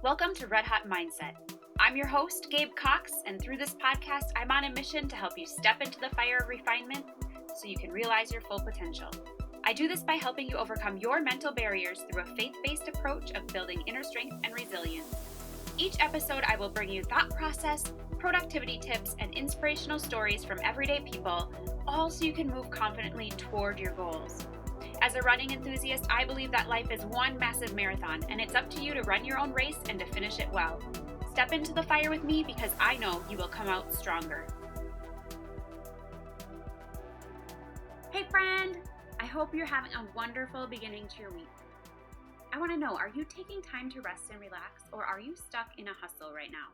Welcome to Red Hot Mindset. I'm your host, Gabe Cox, and through this podcast, I'm on a mission to help you step into the fire of refinement so you can realize your full potential. I do this by helping you overcome your mental barriers through a faith-based approach of building inner strength and resilience. Each episode, I will bring you thought process, productivity tips, and inspirational stories from everyday people, all so you can move confidently toward your goals. As a running enthusiast, I believe that life is one massive marathon, and it's up to you to run your own race and to finish it well. Step into the fire with me because I know you will come out stronger. Hey friend, I hope you're having a wonderful beginning to your week. I want to know, are you taking time to rest and relax, or are you stuck in a hustle right now?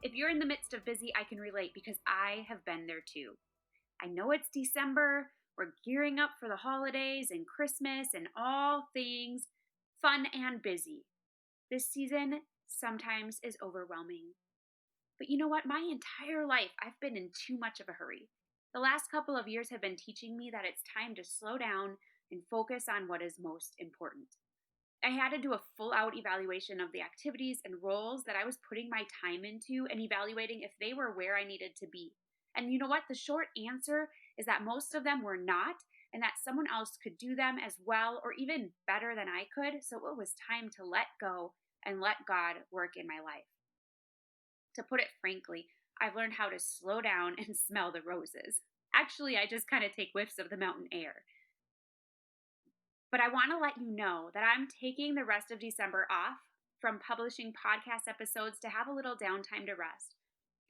If you're in the midst of busy, I can relate because I have been there too. I know it's December. We're gearing up for the holidays and Christmas and all things fun and busy. This season sometimes is overwhelming. But you know what? My entire life, I've been in too much of a hurry. The last couple of years have been teaching me that it's time to slow down and focus on what is most important. I had to do a full-out evaluation of the activities and roles that I was putting my time into and evaluating if they were where I needed to be. And you know what? The short answer is that most of them were not, and that someone else could do them as well or even better than I could. So it was time to let go and let God work in my life. To put it frankly, I've learned how to slow down and smell the roses. Actually, I just kind of take whiffs of the mountain air. But I want to let you know that I'm taking the rest of December off from publishing podcast episodes to have a little downtime to rest.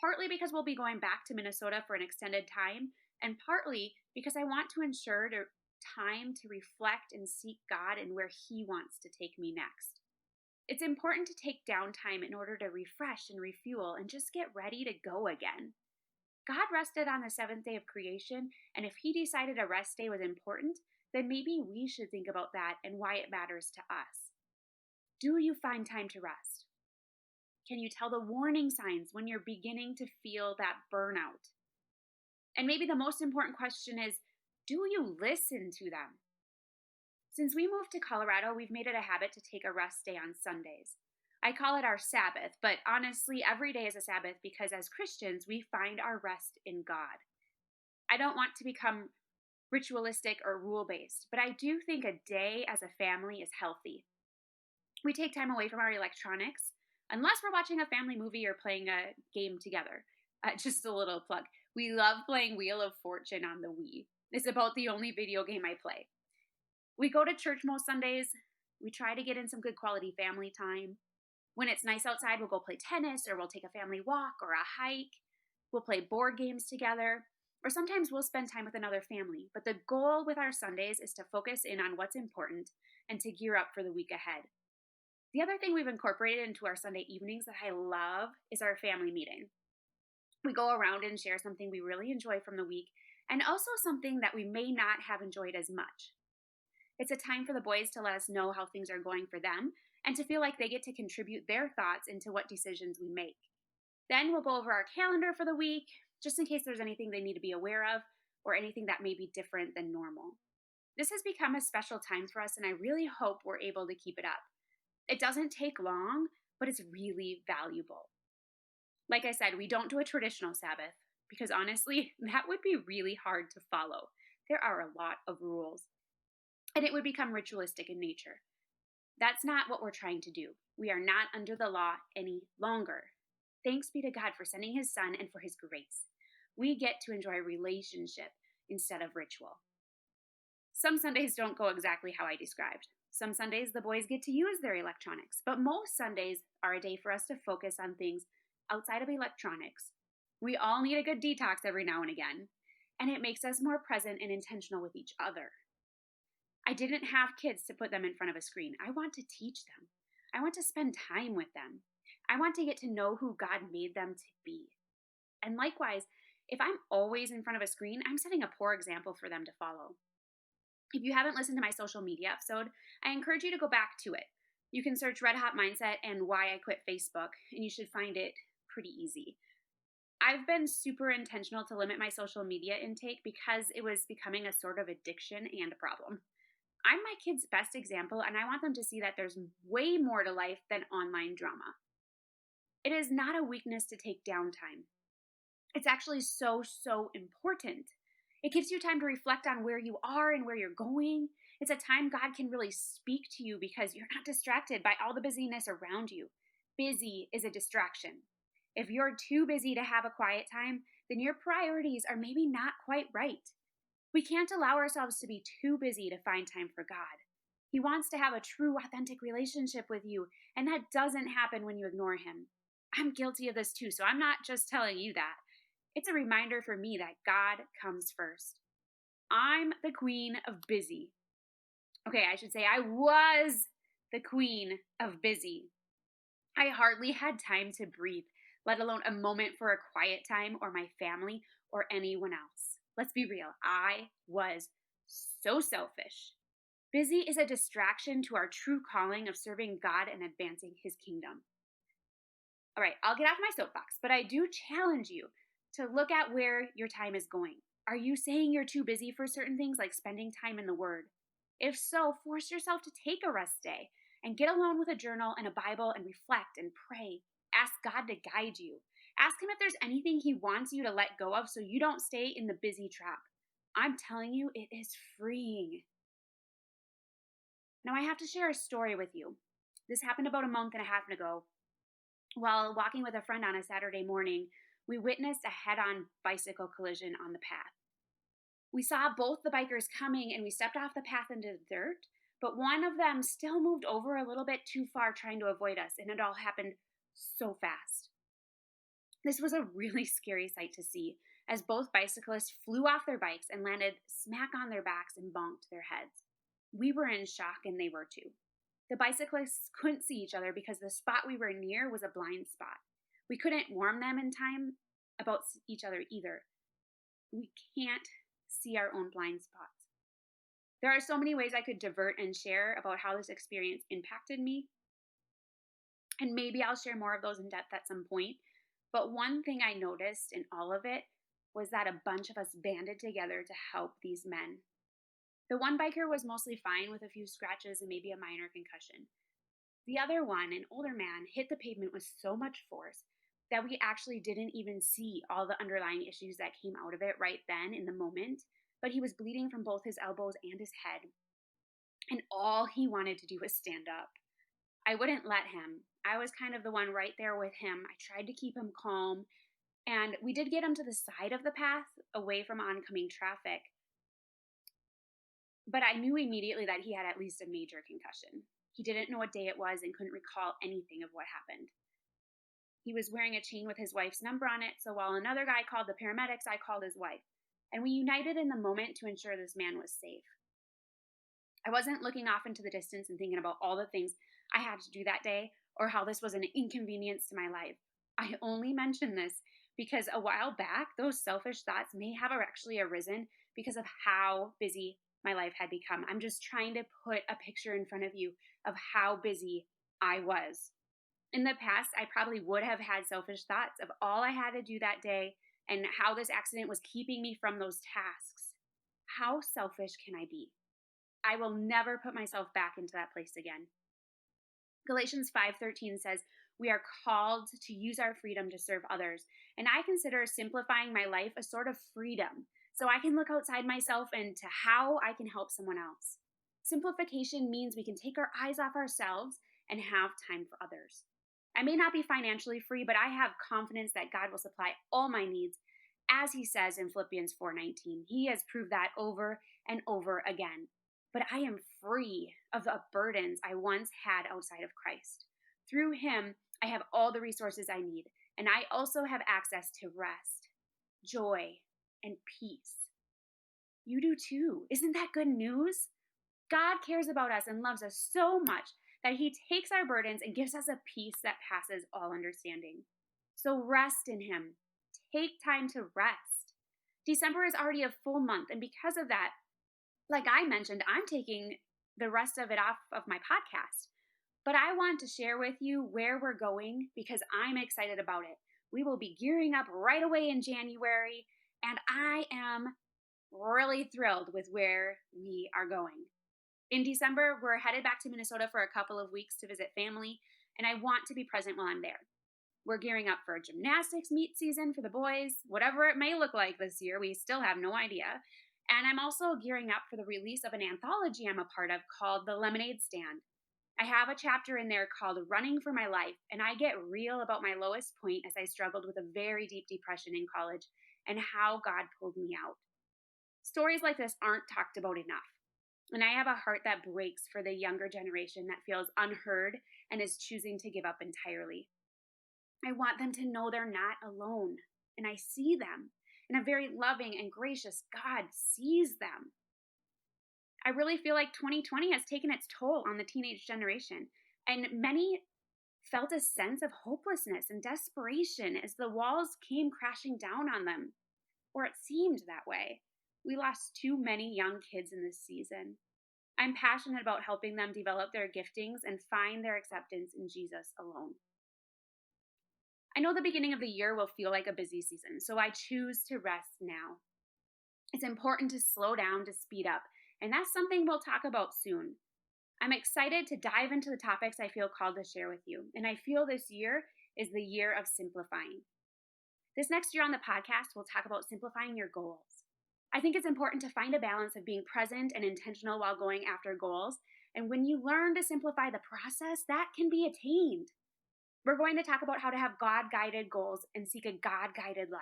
Partly because we'll be going back to Minnesota for an extended time, and partly because I want to ensure time to reflect and seek God and where He wants to take me next. It's important to take downtime in order to refresh and refuel and just get ready to go again. God rested on the seventh day of creation, and if He decided a rest day was important, then maybe we should think about that and why it matters to us. Do you find time to rest? Can you tell the warning signs when you're beginning to feel that burnout? And maybe the most important question is, do you listen to them? Since we moved to Colorado, we've made it a habit to take a rest day on Sundays. I call it our Sabbath, but honestly, every day is a Sabbath because as Christians, we find our rest in God. I don't want to become ritualistic or rule-based, but I do think a day as a family is healthy. We take time away from our electronics, unless we're watching a family movie or playing a game together. Just a little plug. We love playing Wheel of Fortune on the Wii. It's about the only video game I play. We go to church most Sundays. We try to get in some good quality family time. When it's nice outside, we'll go play tennis, or we'll take a family walk or a hike. We'll play board games together, or sometimes we'll spend time with another family. But the goal with our Sundays is to focus in on what's important and to gear up for the week ahead. The other thing we've incorporated into our Sunday evenings that I love is our family meeting. We go around and share something we really enjoy from the week, and also something that we may not have enjoyed as much. It's a time for the boys to let us know how things are going for them, and to feel like they get to contribute their thoughts into what decisions we make. Then we'll go over our calendar for the week, just in case there's anything they need to be aware of, or anything that may be different than normal. This has become a special time for us, and I really hope we're able to keep it up. It doesn't take long, but it's really valuable. Like I said, we don't do a traditional Sabbath because honestly, that would be really hard to follow. There are a lot of rules, and it would become ritualistic in nature. That's not what we're trying to do. We are not under the law any longer. Thanks be to God for sending His Son and for His grace. We get to enjoy relationship instead of ritual. Some Sundays don't go exactly how I described. Some Sundays the boys get to use their electronics, but most Sundays are a day for us to focus on things outside of electronics. We all need a good detox every now and again, and it makes us more present and intentional with each other. I didn't have kids to put them in front of a screen. I want to teach them. I want to spend time with them. I want to get to know who God made them to be. And likewise, if I'm always in front of a screen, I'm setting a poor example for them to follow. If you haven't listened to my social media episode, I encourage you to go back to it. You can search Red Hot Mindset and Why I Quit Facebook, and you should find it pretty easy. I've been super intentional to limit my social media intake because it was becoming a sort of addiction and a problem. I'm my kids' best example, and I want them to see that there's way more to life than online drama. It is not a weakness to take downtime. It's actually so important. It gives you time to reflect on where you are and where you're going. It's a time God can really speak to you because you're not distracted by all the busyness around you. Busy is a distraction. If you're too busy to have a quiet time, then your priorities are maybe not quite right. We can't allow ourselves to be too busy to find time for God. He wants to have a true, authentic relationship with you, and that doesn't happen when you ignore Him. I'm guilty of this too, so I'm not just telling you that. It's a reminder for me that God comes first. I'm the queen of busy. Okay, I should say I was the queen of busy. I hardly had time to breathe, let alone a moment for a quiet time or my family or anyone else. Let's be real, I was so selfish. Busy is a distraction to our true calling of serving God and advancing His kingdom. All right, I'll get off my soapbox, but I do challenge you to look at where your time is going. Are you saying you're too busy for certain things like spending time in the Word? If so, force yourself to take a rest day and get alone with a journal and a Bible and reflect and pray. Ask God to guide you. Ask Him if there's anything He wants you to let go of so you don't stay in the busy trap. I'm telling you, it is freeing. Now, I have to share a story with you. This happened about a month and a half ago. While walking with a friend on a Saturday morning, we witnessed a head-on bicycle collision on the path. We saw both the bikers coming and we stepped off the path into the dirt, but one of them still moved over a little bit too far trying to avoid us, and it all happened so fast. This was a really scary sight to see, as both bicyclists flew off their bikes and landed smack on their backs and bonked their heads. We were in shock and they were too. The bicyclists couldn't see each other because the spot we were near was a blind spot. We couldn't warn them in time about each other either. We can't see our own blind spots. There are so many ways I could divert and share about how this experience impacted me. And maybe I'll share more of those in depth at some point. But one thing I noticed in all of it was that a bunch of us banded together to help these men. The one biker was mostly fine with a few scratches and maybe a minor concussion. The other one, an older man, hit the pavement with so much force that we actually didn't even see all the underlying issues that came out of it right then in the moment, but he was bleeding from both his elbows and his head. And all he wanted to do was stand up. I wouldn't let him. I was kind of the one right there with him. I tried to keep him calm, and we did get him to the side of the path, away from oncoming traffic. But I knew immediately that he had at least a major concussion. He didn't know what day it was and couldn't recall anything of what happened. He was wearing a chain with his wife's number on it, so while another guy called the paramedics, I called his wife. And we united in the moment to ensure this man was safe. I wasn't looking off into the distance and thinking about all the things I had to do that day or how this was an inconvenience to my life. I only mention this because a while back, those selfish thoughts may have actually arisen because of how busy my life had become. I'm just trying to put a picture in front of you of how busy I was. In the past, I probably would have had selfish thoughts of all I had to do that day and how this accident was keeping me from those tasks. How selfish can I be? I will never put myself back into that place again. Galatians 5:13 says, we are called to use our freedom to serve others. And I consider simplifying my life a sort of freedom, so I can look outside myself and to how I can help someone else. Simplification means we can take our eyes off ourselves and have time for others. I may not be financially free, but I have confidence that God will supply all my needs, as He says in Philippians 4:19. He has proved that over and over again. But I am free of the burdens I once had outside of Christ. Through Him, I have all the resources I need, and I also have access to rest, joy, and peace. You do too. Isn't that good news? God cares about us and loves us so much that He takes our burdens and gives us a peace that passes all understanding. So rest in Him. Take time to rest. December is already a full month, and because of that, like I mentioned, I'm taking the rest of it off of my podcast. But I want to share with you where we're going because I'm excited about it. We will be gearing up right away in January, and I am really thrilled with where we are going. In December, we're headed back to Minnesota for a couple of weeks to visit family, and I want to be present while I'm there. We're gearing up for gymnastics meet season for the boys, whatever it may look like this year. We still have no idea. And I'm also gearing up for the release of an anthology I'm a part of called The Lemonade Stand. I have a chapter in there called Running for My Life, and I get real about my lowest point as I struggled with a very deep depression in college and how God pulled me out. Stories like this aren't talked about enough. And I have a heart that breaks for the younger generation that feels unheard and is choosing to give up entirely. I want them to know they're not alone, and I see them, and a very loving and gracious God sees them. I really feel like 2020 has taken its toll on the teenage generation, and many felt a sense of hopelessness and desperation as the walls came crashing down on them, or it seemed that way. We lost too many young kids in this season. I'm passionate about helping them develop their giftings and find their acceptance in Jesus alone. I know the beginning of the year will feel like a busy season, so I choose to rest now. It's important to slow down to speed up, and that's something we'll talk about soon. I'm excited to dive into the topics I feel called to share with you, and I feel this year is the year of simplifying. This next year on the podcast, we'll talk about simplifying your goals. I think it's important to find a balance of being present and intentional while going after goals, and when you learn to simplify the process, that can be attained. We're going to talk about how to have God-guided goals and seek a God-guided life,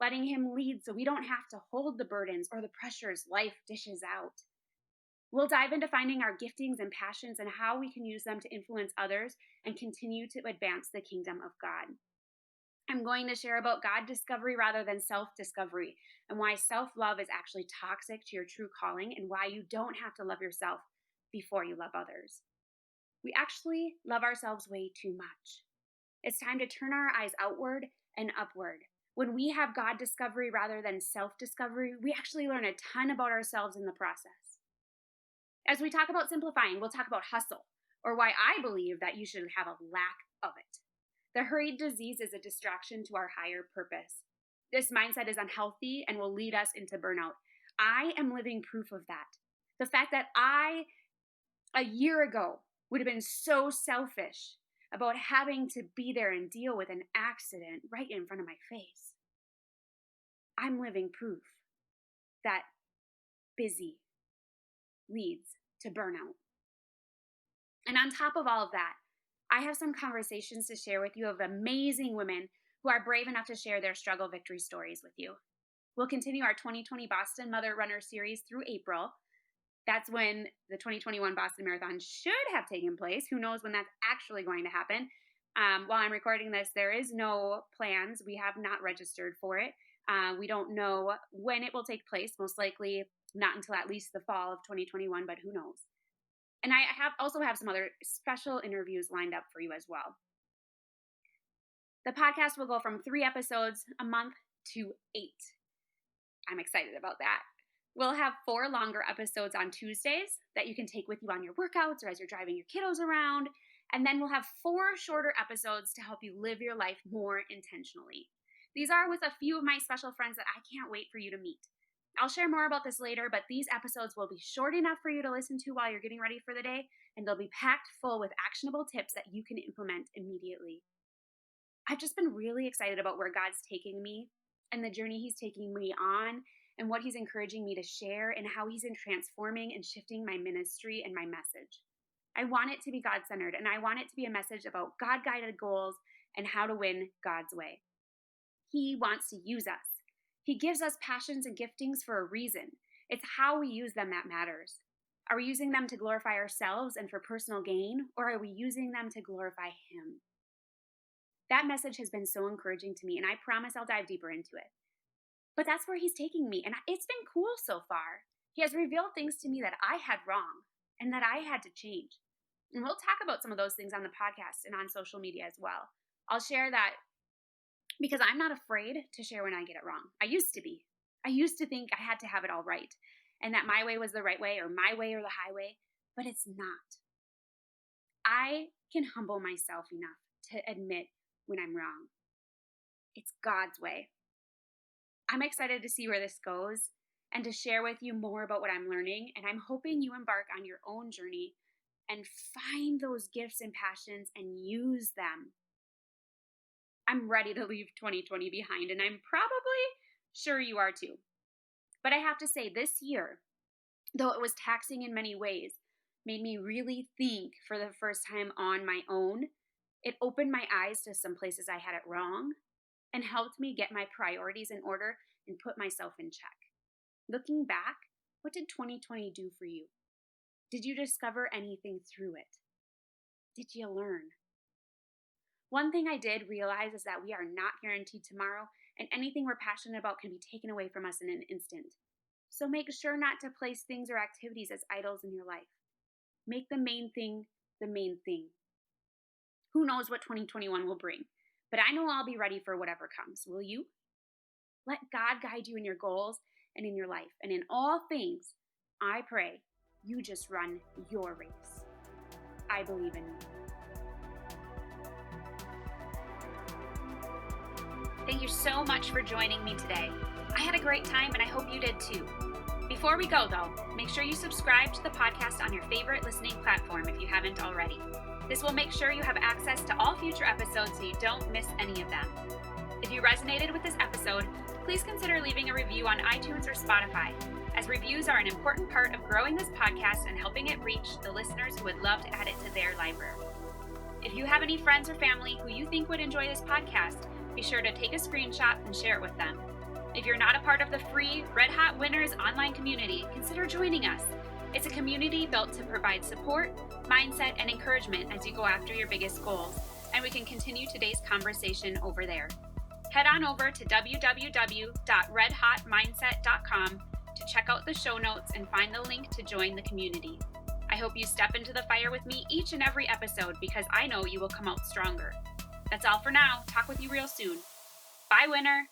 letting Him lead so we don't have to hold the burdens or the pressures life dishes out. We'll dive into finding our giftings and passions and how we can use them to influence others and continue to advance the kingdom of God. I'm going to share about God discovery rather than self-discovery, and why self-love is actually toxic to your true calling, and why you don't have to love yourself before you love others. We actually love ourselves way too much. It's time to turn our eyes outward and upward. When we have God discovery rather than self-discovery, we actually learn a ton about ourselves in the process. As we talk about simplifying, we'll talk about hustle, or why I believe that you should have a lack of it. The hurried disease is a distraction to our higher purpose. This mindset is unhealthy and will lead us into burnout. I am living proof of that. The fact that I, a year ago, would have been so selfish about having to be there and deal with an accident right in front of my face. I'm living proof that busy leads to burnout. And on top of all of that, I have some conversations to share with you of amazing women who are brave enough to share their struggle victory stories with you. We'll continue our 2020 Boston Mother Runner series through April. That's when the 2021 Boston Marathon should have taken place. Who knows when that's actually going to happen? While I'm recording this, there is no plans. We have not registered for it. We don't know when it will take place. Most likely not until at least the fall of 2021, but who knows? And I also have some other special interviews lined up for you as well. The podcast will go from 3 episodes a month to 8. I'm excited about that. We'll have 4 longer episodes on Tuesdays that you can take with you on your workouts or as you're driving your kiddos around. And then we'll have 4 shorter episodes to help you live your life more intentionally. These are with a few of my special friends that I can't wait for you to meet. I'll share more about this later, but these episodes will be short enough for you to listen to while you're getting ready for the day, and they'll be packed full with actionable tips that you can implement immediately. I've just been really excited about where God's taking me and the journey He's taking me on, and what He's encouraging me to share, and how He's in transforming and shifting my ministry and my message. I want it to be God-centered, and I want it to be a message about God-guided goals and how to win God's way. He wants to use us. He gives us passions and giftings for a reason. It's how we use them that matters. Are we using them to glorify ourselves and for personal gain, or are we using them to glorify Him? That message has been so encouraging to me, and I promise I'll dive deeper into it. But that's where He's taking me, and it's been cool so far. He has revealed things to me that I had wrong and that I had to change. And we'll talk about some of those things on the podcast and on social media as well. I'll share that because I'm not afraid to share when I get it wrong. I used to be. I used to think I had to have it all right, and that my way was the right way, or my way or the highway, but it's not. I can humble myself enough to admit when I'm wrong. It's God's way. I'm excited to see where this goes, and to share with you more about what I'm learning. And I'm hoping you embark on your own journey and find those gifts and passions and use them. I'm ready to leave 2020 behind, and I'm probably sure you are too. But I have to say, this year, though it was taxing in many ways, made me really think for the first time on my own. It opened my eyes to some places I had it wrong and helped me get my priorities in order and put myself in check. Looking back, what did 2020 do for you? Did you discover anything through it? Did you learn? One thing I did realize is that we are not guaranteed tomorrow, and anything we're passionate about can be taken away from us in an instant. So make sure not to place things or activities as idols in your life. Make the main thing the main thing. Who knows what 2021 will bring, but I know I'll be ready for whatever comes. Will you? Let God guide you in your goals and in your life. And in all things, I pray you just run your race. I believe in you. Thank you so much for joining me today. I had a great time, and I hope you did too. Before we go, though, make sure you subscribe to the podcast on your favorite listening platform if you haven't already. This will make sure you have access to all future episodes so you don't miss any of them. If you resonated with this episode, please consider leaving a review on iTunes or Spotify, as reviews are an important part of growing this podcast and helping it reach the listeners who would love to add it to their library. If you have any friends or family who you think would enjoy this podcast, be sure to take a screenshot and share it with them. If you're not a part of the free Red Hot Winners online community, consider joining us. It's a community built to provide support, mindset, and encouragement as you go after your biggest goals, and we can continue today's conversation over there. Head on over to www.redhotmindset.com to check out the show notes and find the link to join the community. I hope you step into the fire with me each and every episode because I know you will come out stronger. That's all for now. Talk with you real soon. Bye, winner.